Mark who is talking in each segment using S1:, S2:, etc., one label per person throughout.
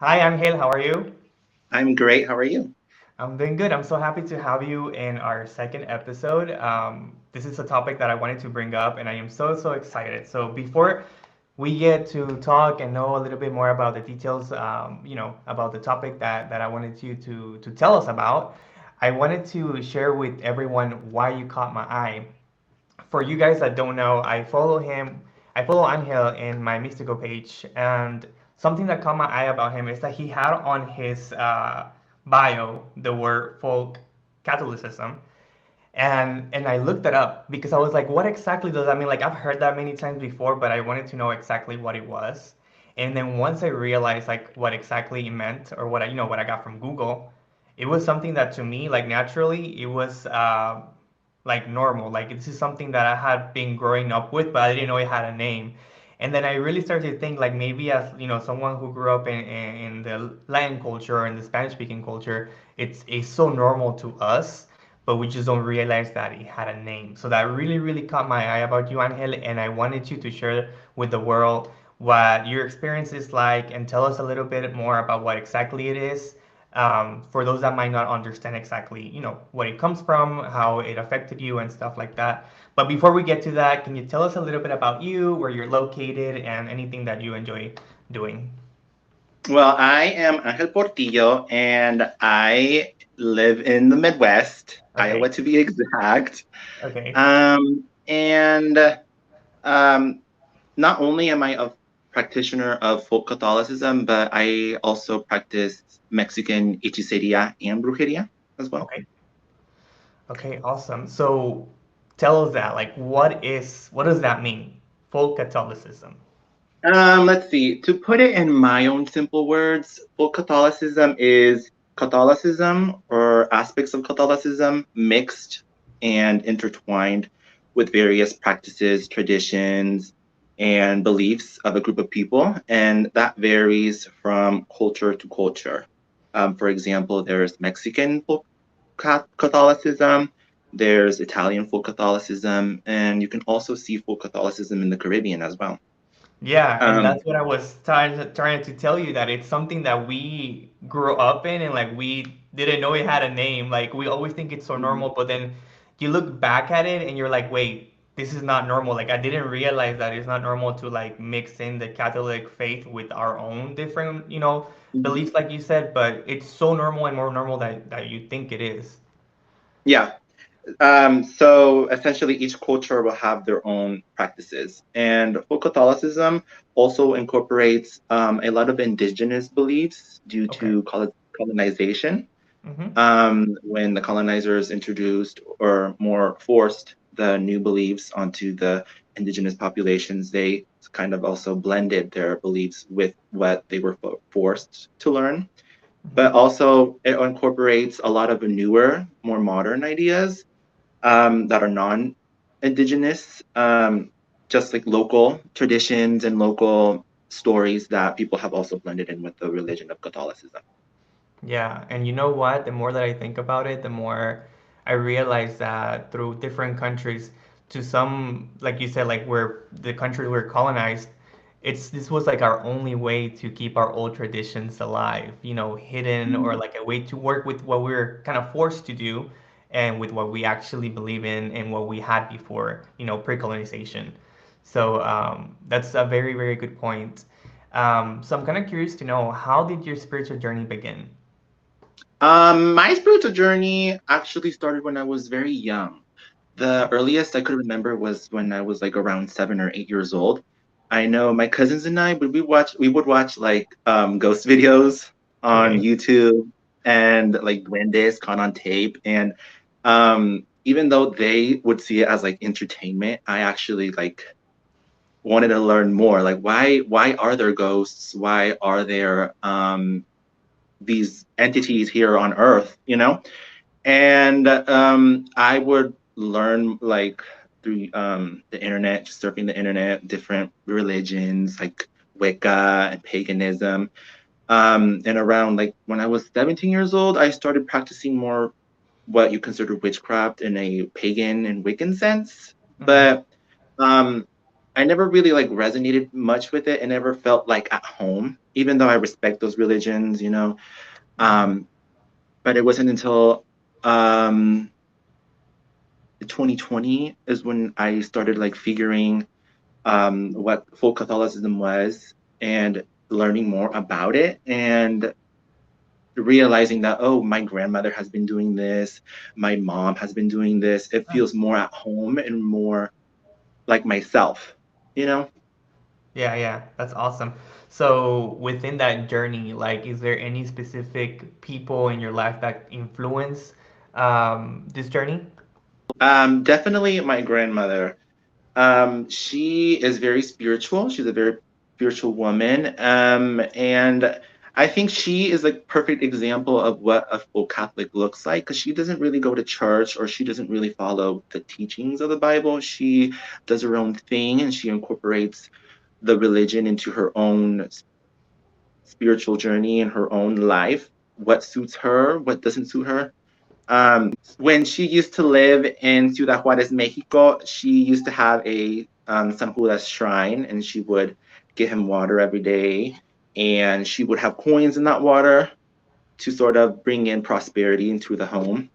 S1: Hi, Angel. How are you?
S2: I'm great. How are you?
S1: I'm doing good. I'm so happy to have you in our second episode. This is a topic that I wanted to bring up, and I am so excited. So before we get to talk and know a little bit more about the details, about the topic that I wanted you to tell us about, I wanted to share with everyone why you caught my eye. For you guys that don't know, I follow Angel in my Mystical page, and something that caught my eye about him is that he had on his bio the word folk Catholicism, and I looked it up because I was like, what exactly does that mean? Like I've heard that many times before, but I wanted to know exactly what it was. And then once I realized like what exactly it meant or what I got from Google, it was something that to me like naturally it was like normal. Like this is something that I had been growing up with, but I didn't know it had a name. And then I really started to think like maybe as someone who grew up in the Latin culture and the Spanish speaking culture, it's so normal to us, but we just don't realize that it had a name. So that really caught my eye about you, Angel, and I wanted you to share with the world what your experience is like and tell us a little bit more about what exactly it is. For those that might not understand exactly, what it comes from, how it affected you, and stuff like that. But before we get to that, can you tell us a little bit about you, where you're located, and anything that you enjoy doing?
S2: Well, I am Angel Portillo, and I live in the Midwest,
S1: Okay.
S2: Iowa to be exact.
S1: Okay.
S2: And not only am I a practitioner of folk Catholicism, but I also practice Mexican hechicería and brujería as well.
S1: Okay. Okay, awesome. So tell us that, like, what does that mean? Full Catholicism.
S2: Let's see. To put it in my own simple words, full Catholicism is Catholicism or aspects of Catholicism mixed and intertwined with various practices, traditions, and beliefs of a group of people. And that varies from culture to culture. For example, there's Mexican full Catholicism, there's Italian full Catholicism, and you can also see full Catholicism in the Caribbean as well.
S1: Yeah, and
S2: Um,
S1: that's what I was trying to tell you that it's something that we grew up in and like we didn't know it had a name. Like we always think it's so
S2: Mhm.
S1: normal, but then you look back at it and you're like, wait, this is not normal. Like I didn't realize that it's not normal to like mix in the Catholic faith with our own different,
S2: Mhm.
S1: beliefs like you said, but it's so normal and more normal that you think it is.
S2: Yeah. So essentially, each culture will have their own practices. And full Catholicism also incorporates a lot of indigenous beliefs due
S1: Okay.
S2: to colonization.
S1: Mm-hmm.
S2: When the colonizers introduced or more forced the new beliefs onto the indigenous populations, they kind of also blended their beliefs with what they were forced to learn. But
S1: Mm-hmm.
S2: also, it incorporates a lot of newer, more modern ideas that are non-indigenous, just like local traditions and local stories that people have also blended in with the religion of Catholicism.
S1: Yeah, and you know what? The more that I think about it, the more I realize that through different countries, to some, like you said, like where the countries were colonized, this was like our only way to keep our old traditions alive, hidden or
S2: Mhm.
S1: like a way to work with what we were kind of forced to do and with what we actually believe in and what we had before, pre-colonization. So that's a very good point. So I'm kind of curious to know, how did your spiritual journey begin?
S2: My spiritual journey actually started when I was very young. The
S1: Okay.
S2: earliest I could remember was when I was like around 7 or 8 years old. I know my cousins and I we would watch like ghost videos on
S1: Okay.
S2: YouTube and like duendes caught on tape. And even though they would see it as like entertainment, I actually like wanted to learn more. Like why are there ghosts? Why are there these entities here on Earth? And I would learn like through the internet, just surfing the internet, different religions like Wicca and paganism. And around like when I was 17 years old, I started practicing more what you consider witchcraft in a pagan and Wiccan sense.
S1: Mm-hmm.
S2: But um, I never really like resonated much with it and never felt like at home, even though I respect those religions, you know.
S1: Mhm.
S2: Um, but it wasn't until um 2020 is when I started like figuring what full Catholicism was and learning more about it and realizing that, oh, my grandmother has been doing this, my mom has been doing this. It feels more at home and more like myself, you know?
S1: Yeah, yeah, that's awesome. So within that journey, like, is there any specific people in your life that influence this journey?
S2: Definitely my grandmother. She is very spiritual. She's a very spiritual woman. And I think she is a perfect example of what a full Catholic looks like because she doesn't really go to church or she doesn't really follow the teachings of the Bible. She does her own thing and she incorporates the religion into her own spiritual journey and her own life, what suits her, what doesn't suit her. When she used to live in Ciudad Juarez, Mexico, she used to have a San Judas shrine, and she would give him water every day, and she would have coins in that water to sort of bring in prosperity into the home.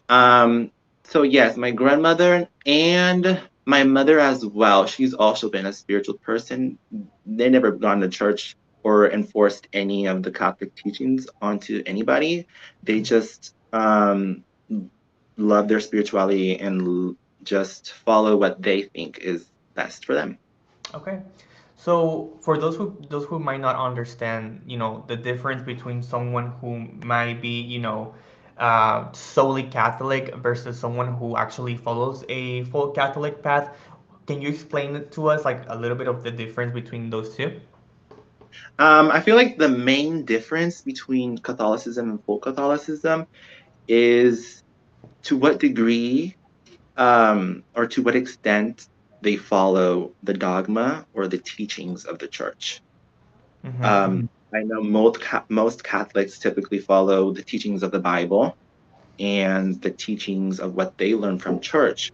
S2: Um, so yes, my grandmother and my mother as well. She's also been a spiritual person. They never gone to church or enforced any of the Catholic teachings onto anybody. They just love their spirituality and just follow what they think is best for them.
S1: Okay. So for those who might not understand, the difference between someone who might be, solely Catholic versus someone who actually follows a full Catholic path, can you explain it to us, like a little bit of the difference between those two?
S2: I feel like the main difference between Catholicism and full Catholicism is to what degree or to what extent they follow the dogma or the teachings of the church.
S1: Mm-hmm.
S2: I know most Catholics typically follow the teachings of the Bible and the teachings of what they learn from church,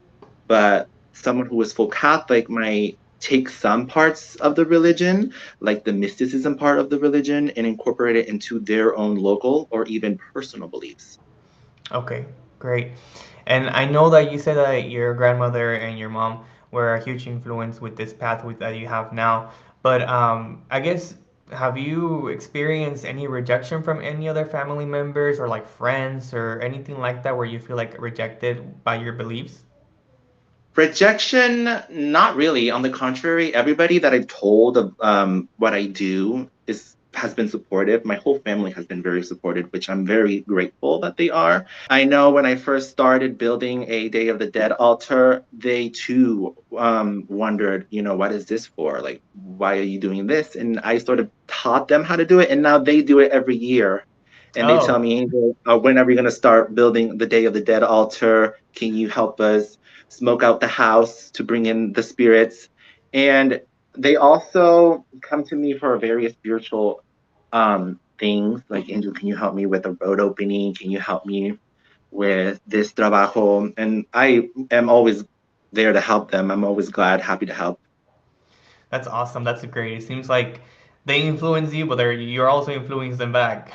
S2: but someone who is full Catholic might take some parts of the religion, like the mysticism part of the religion, and incorporate it into their own local or even personal beliefs.
S1: Okay, great. And I know that you said that your grandmother and your mom were a huge influence with this path that you have now. But I guess, have you experienced any rejection from any other family members or like friends or anything like that where you feel like rejected by your beliefs?
S2: Rejection, not really. On the contrary, everybody that I've told of what I do is has been supportive. My whole family has been very supportive, which I'm very grateful that they are. I know when I first started building a Day of the Dead altar, they too wondered, what is this for? Like, why are you doing this? And I sort of taught them how to do it, and now they do it every year. And they tell
S1: Oh,
S2: me, Angel, when are we going to start building the Day of the Dead altar? Can you help us smoke out the house to bring in the spirits? And they also come to me for various spiritual things like, Angel, can you help me with a road opening? Can you help me with this trabajo? And I am always there to help them. I'm always glad, happy to help.
S1: that's awesome. That's great. It seems like they influence you, but you're also influencing them back.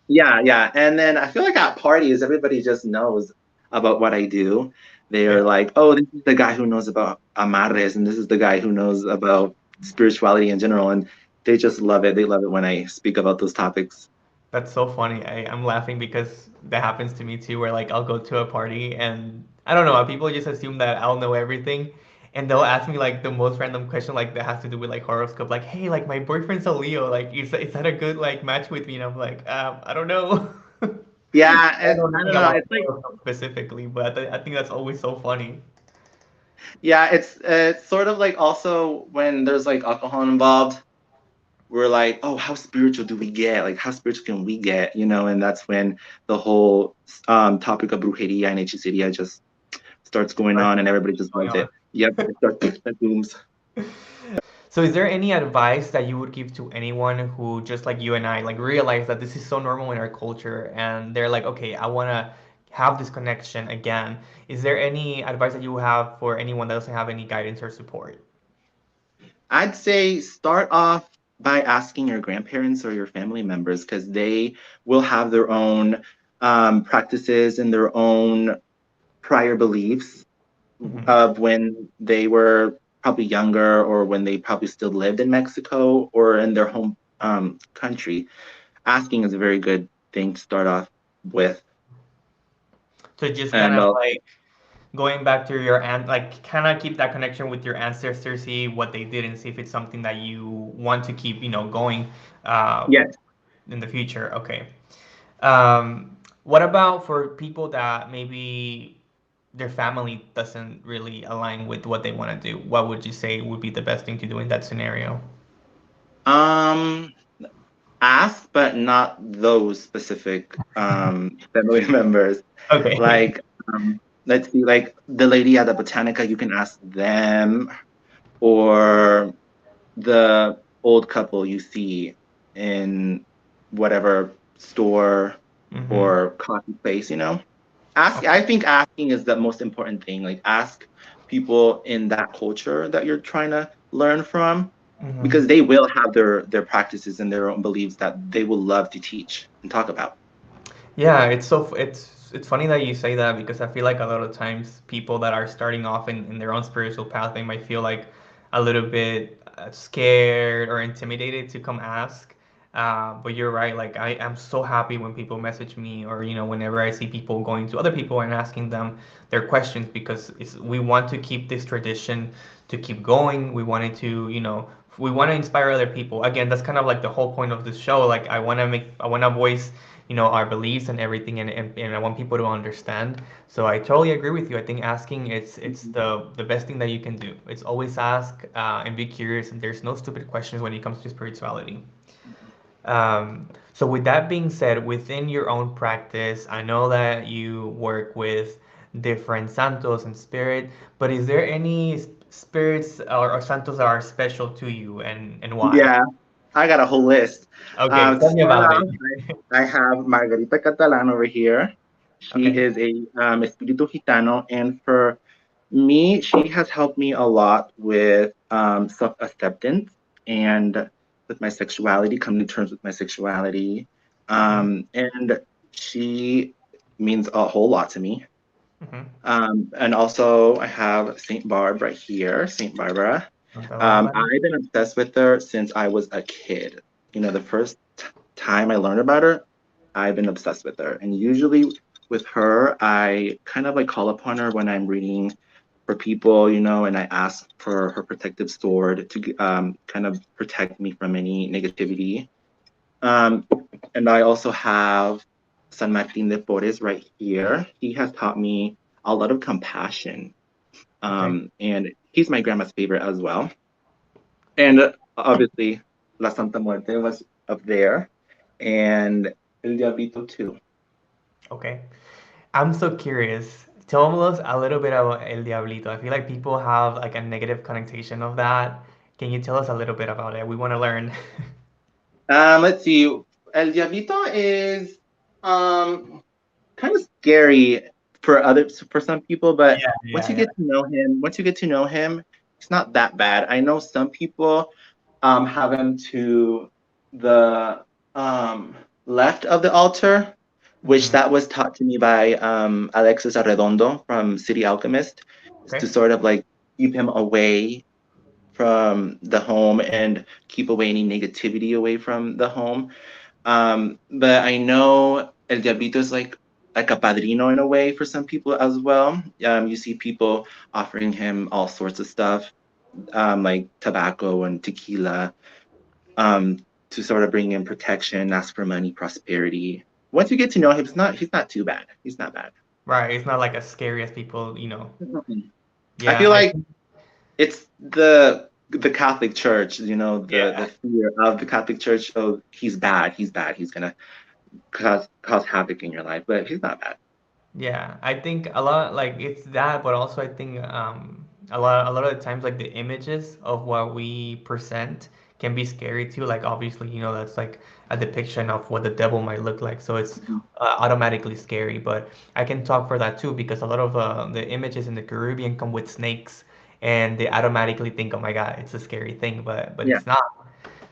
S2: Yeah, yeah. And then I feel like at parties, everybody just knows about what I do. They're
S1: Yeah.
S2: like, oh, this is the guy who knows about amarres, and this is the guy who knows about spirituality in general. And they just love it. They love it when I speak about those topics.
S1: That's so funny. I'm laughing because that happens to me too, where like I'll go to a party and I don't know, people just assume that I'll know everything, and they'll ask me like the most random question like that has to do with like horoscope, like, hey, like my boyfriend's a Leo, like is that a good like match with me? And I'm like, I don't know.
S2: Yeah,
S1: I
S2: and
S1: know
S2: I don't
S1: nothing
S2: know.
S1: about
S2: It's like,
S1: horoscope specifically, but I think that's always so funny.
S2: yeah, it's sort of like also when there's like alcohol involved, we're like, oh, how spiritual do we get? Like, how spiritual can we get? And that's when the whole topic of brujeria and hechiceria just starts going
S1: Starts
S2: on, and everybody just
S1: going
S2: loves
S1: on.
S2: it. Yep, it starts it booms.
S1: So is there any advice that you would give to anyone who just like you and I like realize that this is so normal in our culture and they're like, okay, I want to have this connection again. Is there any advice that you have for anyone that doesn't have any guidance or support?
S2: I'd say start off by asking your grandparents or your family members because they will have their own practices and their own prior beliefs
S1: Hmm.
S2: of when they were probably younger or when they probably still lived in Mexico or in their home country. Asking is a very good thing to start off with.
S1: So just kind
S2: And
S1: of like going back to your like kind of keep that connection with your ancestors, see what they did, and see if it's something that you want to keep, going uh,
S2: yes,
S1: in the future. Okay. What about for people that maybe their family doesn't really align with what they want to do? What would you say would be the best thing to do in that scenario?
S2: um, ask, but not those specific family members.
S1: Okay.
S2: Like, let's see, like the lady at the Botanica, you can ask them, or the old couple you see in whatever store
S1: Mm-hmm.
S2: or coffee place, Ask, I think asking is the most important thing. Like, ask people in that culture that you're trying to learn from,
S1: Mm-hmm.
S2: because they will have their practices and their own beliefs that they will love to teach and talk about.
S1: Yeah, it's funny that you say that because I feel like a lot of times people that are starting off in their own spiritual path, they might feel like a little bit scared or intimidated to come ask. But you're right. Like I am so happy when people message me or whenever I see people going to other people and asking them their questions because we want to keep this tradition to keep going. We wanted to we want to inspire other people. Again, that's kind of like the whole point of this show. Like I want to voice our beliefs and everything, and I want people to understand. So I totally agree with you. I think asking it's the best thing that you can do. It's always ask and be curious, and there's no stupid questions when it comes to spirituality. So with that being said, within your own practice, I know that you work with different santos and spirit, but is there any spirits or santos that are special to you, and why?
S2: Yeah, I got a whole list.
S1: Okay,
S2: To
S1: tell me
S2: start
S1: about it.
S2: off, I have Margarita Catalan over here. She
S1: Okay.
S2: is a Espiritu Gitano, and for me, she has helped me a lot with self-acceptance and with my sexuality, coming to terms with my sexuality.
S1: Mm-hmm.
S2: And she means a whole lot to me.
S1: Mm-hmm.
S2: And also, I have Saint Barb right here, Saint Barbara.
S1: Santa Bárbara.
S2: I've been obsessed with her since I was a kid. The first time I learned about her, I've been obsessed with her. And usually with her, I kind of like call upon her when I'm reading for people, and I ask for her protective sword to kind of protect me from any negativity. Um, and I also have San Martin de Porres right here. He has taught me a lot of compassion.
S1: Okay.
S2: And he's my grandma's favorite as well. And obviously, La Santa Muerte was up there, and El Diablito too.
S1: Okay. I'm so curious. Tell us a little bit about El Diablito. I feel like people have like a negative connotation of that. Can you tell us a little bit about it? We want to learn.
S2: Let's see. El Diablito is um, kind of scary for some people, but
S1: Yeah, yeah, yeah.
S2: once you get to know him, it's not that bad. I know some people have him to the left of the altar, which
S1: Hmm.
S2: that was taught to me by Alexis Arredondo from City Alchemist, is to
S1: Okay.
S2: sort of like keep him away from the home and keep away any negativity away from the home. But I know El Diablito is like a padrino in a way for some people as well. You see people offering him all sorts of stuff, like tobacco and tequila, um, to sort of bring in protection, ask for money, prosperity. Once you get to know him, he's not too bad. He's not bad.
S1: Right. It's not like as scary as people.
S2: Mhm. I
S1: Yeah,
S2: feel
S1: I
S2: like
S1: think.
S2: it's the Catholic Church, the
S1: Yeah.
S2: fear of the Catholic Church. Oh, he's bad. He's bad. He's gonna cause havoc in your life, but he's not bad.
S1: Yeah, I think a lot like it's that, but also I think a lot of the times like the images of what we present can be scary too. Like obviously, that's like a depiction of what the devil might look like, so it's
S2: Mhm.
S1: automatically scary. But I can talk for that too because a lot of the images in the Caribbean come with snakes, and they automatically think, oh my God, it's a scary thing, but
S2: Yeah.
S1: it's not.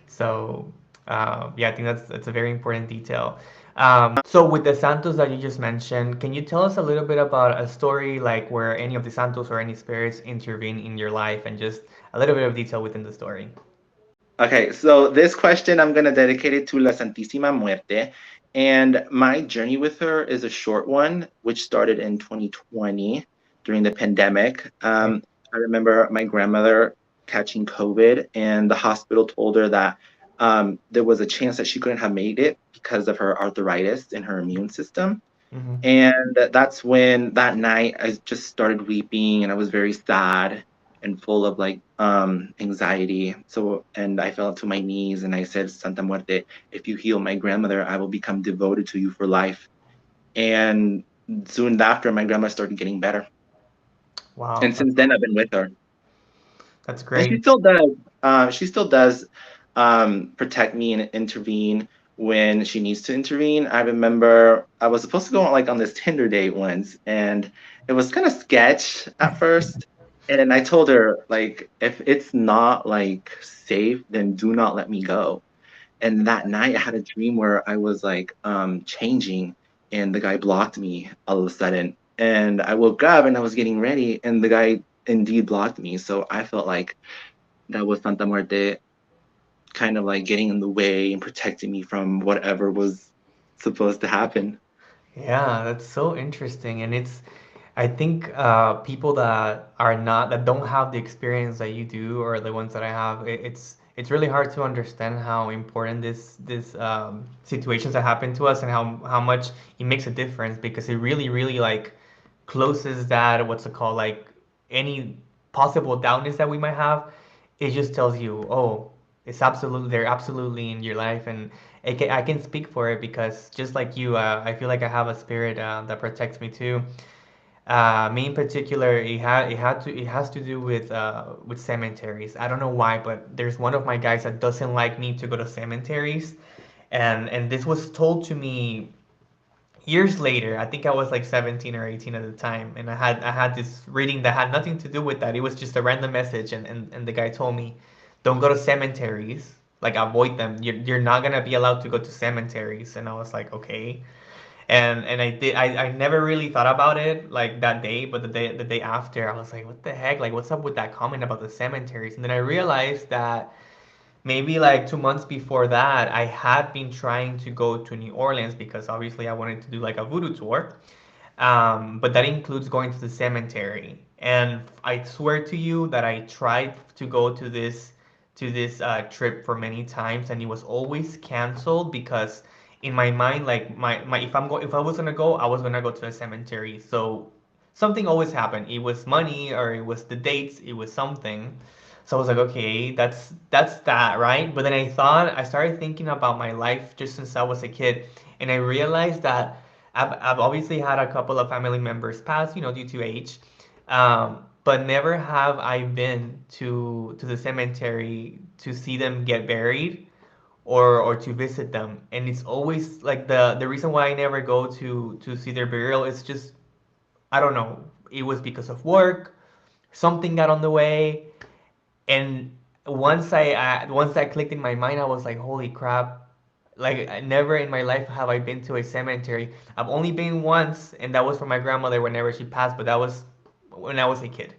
S1: So yeah, I think that's a very important detail. So with the Santos that you just mentioned, can you tell us a little bit about a story like where any of the Santos or any spirits intervene in your life and just a little bit of detail within the story?
S2: Okay, so this question I'm going to dedicate it to La Santísima Muerte. And my journey with her is a short one, which started in 2020 during the pandemic. I remember my grandmother catching COVID, and the hospital told her that there was a chance that she couldn't have made it because of her arthritis in her immune system.
S1: Hmm.
S2: And that's when that night I just started weeping and I was very sad and full of like anxiety. So and I fell to my knees and I said, Santa Muerte, if you heal my grandmother, I will become devoted to you for life. And soon after my grandma started getting better.
S1: Wow,
S2: And since then I've been with her.
S1: that's
S2: And she
S1: great.
S2: still does. She still does protect me and intervene when she needs to intervene. I remember I was supposed to go on like on this Tinder date once, and it was kind of sketch at first. And then I told her like, if it's not like safe, then do not let me go. And that night I had a dream where I was like changing, and the guy blocked me all of a sudden. And I woke up and I was getting ready, and the guy indeed blocked me. So I felt like that was Santa Muerte kind of like getting in the way and protecting me from whatever was supposed to happen.
S1: Yeah, that's so interesting, and it's I think people that are not that don't have the experience that you do or the ones that I have, it's really hard to understand how important this situations that happen to us and how much it makes a difference because it really like closes that what's it called like any possible doubtness that we might have. It just tells you, oh, it's absolutely they're absolutely in your life, and I can speak for it because just like you, I feel like I have a spirit that protects me too. Me in particular, it has to do with cemeteries. I don't know why, but there's one of my guys that doesn't like me to go to cemeteries, and this was told to me years later. I think I was like 17 or 18 at the time, and I had this reading that had nothing to do with that. It was just a random message, and the guy told me, don't go to cemeteries. Like avoid them. You're not gonna be allowed to go to cemeteries. And I was like, okay. And I never really thought about it like that day, but the day after I was like, what the heck? Like what's up with that comment about the cemeteries? And then I realized that maybe like 2 months before that, I had been trying to go to New Orleans because obviously I wanted to do like a voodoo tour. But that includes going to the cemetery. And I swear to you that I tried to go to this trip for many times, and it was always canceled because in my mind, like my if I was gonna go, I was gonna go to the cemetery. So something always happened. It was money, or it was the dates, it was something. So I was like, okay, that's that, right? But then I started thinking about my life just since I was a kid, and I realized that I've obviously had a couple of family members pass, due to age, but never have I been to the cemetery to see them get buried or to visit them. And it's always like the reason why I never go to see their burial is just I don't know. It was because of work, something got on the way, and once I clicked in my mind, I was like, holy crap! Like never in my life have I been to a cemetery. I've only been once, and that was for my grandmother whenever she passed, but that was when I was a kid.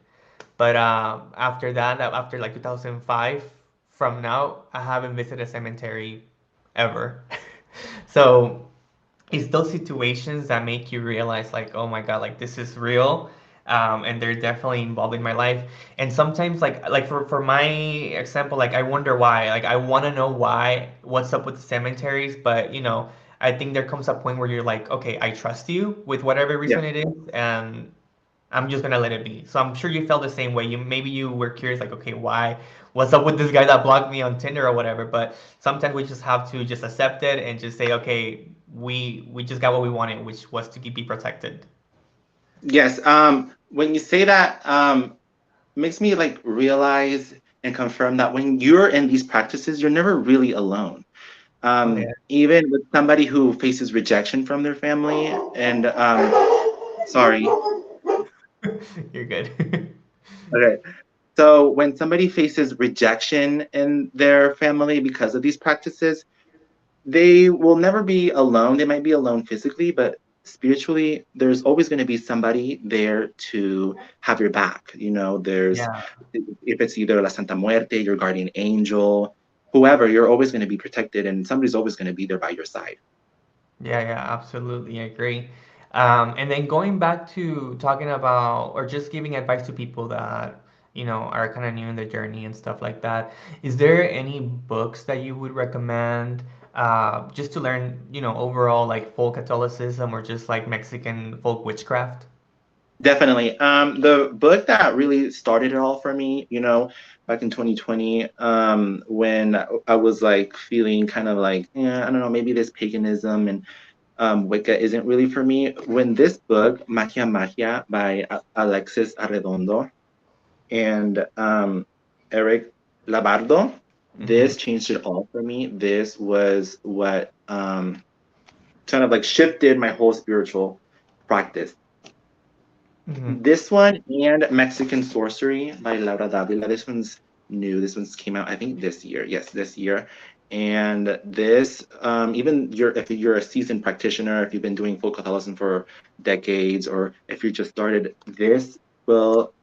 S1: But after that, after like 2005, from now, I haven't visited a cemetery ever. So it's those situations that make you realize like, oh my god, like this is real, and they're definitely involved in my life. And sometimes like for my example, like I wonder why, like I want to know why, what's up with the cemeteries, but I think there comes a point where you're like, okay, I trust you with whatever
S2: Yeah.
S1: reason it is, and I'm just gonna let it be. So I'm sure you felt the same way. Maybe you were curious, like, okay, why? What's up with this guy that blocked me on Tinder or whatever? But sometimes we just have to just accept it and just say, okay, we just got what we wanted, which was to be protected.
S2: Yes. When you say that, makes me like realize and confirm that when you're in these practices, you're never really alone.
S1: Oh yeah,
S2: Even with somebody who faces rejection from their family, and sorry.
S1: you're good.
S2: Okay. So when somebody faces rejection in their family because of these practices, they will never be alone. They might be alone physically, but spiritually, there's always going to be somebody there to have your back. There's,
S1: Yeah.
S2: if it's either La Santa Muerte, your guardian angel, whoever, you're always going to be protected and somebody's always going to be there by your side.
S1: Yeah, yeah, absolutely. I agree. And then going back to talking about or just giving advice to people that, are kind of new in the journey and stuff like that, is there any books that you would recommend just to learn, overall like folk Catholicism or just like Mexican folk witchcraft?
S2: Definitely. The book that really started it all for me, back in 2020, when I was like feeling kind of like, yeah, I don't know, maybe this paganism and Wicca isn't really for me. When this book, Magia by Alexis Arredondo and Eric Labardo,
S1: Mm-hmm.
S2: this changed it all for me. This was what kind of like shifted my whole spiritual practice.
S1: Mm-hmm.
S2: This one and Mexican Sorcery by Laura Davila. This one's new. This one's came out, I think, this year. Yes, this year. And this, even if you're a seasoned practitioner, if you've been doing full Catholicism for decades, or if you just started, this will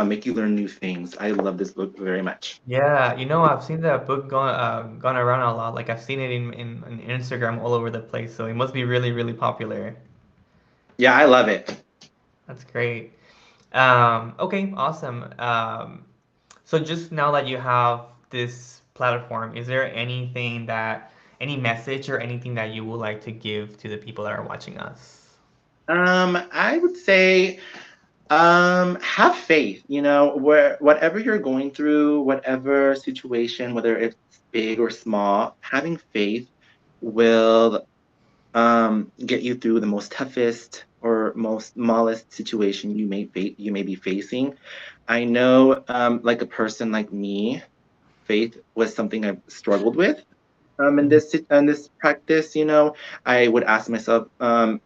S2: make you learn new things. I love this book very much.
S1: Yeah, I've seen that book gone around a lot. Like I've seen it in Instagram all over the place, so it must be really, really popular.
S2: Yeah, I love it.
S1: That's great. Okay, awesome. So just now that you have this platform, is there any message or anything that you would like to give to the people that are watching us?
S2: I would say have faith, where whatever you're going through, whatever situation, whether it's big or small, having faith will get you through the most toughest or most smallest situation you may be facing. I know, like a person like me, faith was something I've struggled with in this practice. I would ask myself, am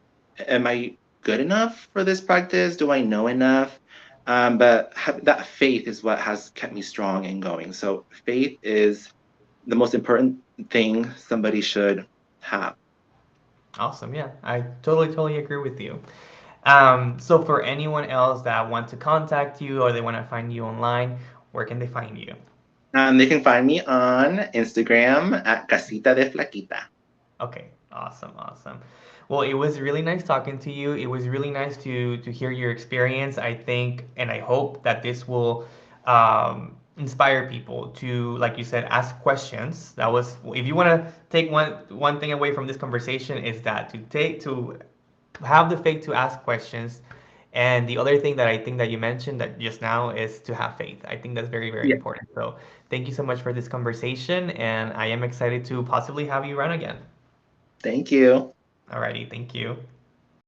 S2: I good enough for this practice? Do I know enough? But that faith is what has kept me strong and going. So faith is the most important thing somebody should have.
S1: Awesome. Yeah, I totally, totally agree with you. So for anyone else that want to contact you or they want to find you online, where can they find you?
S2: They can find me on Instagram at Casita de Flaquita.
S1: Okay, awesome, awesome. Well, it was really nice talking to you. It was really nice to hear your experience. I think and I hope that this will inspire people to, like you said, ask questions. That was, if you want to take one thing away from this conversation, is that to have the faith to ask questions. And the other thing that I think that you mentioned that just now is to have faith. I think that's very, very
S2: Yeah,
S1: important. So thank you so much for this conversation, and I am excited to possibly have you run again.
S2: thank you.
S1: Alrighty, thank you.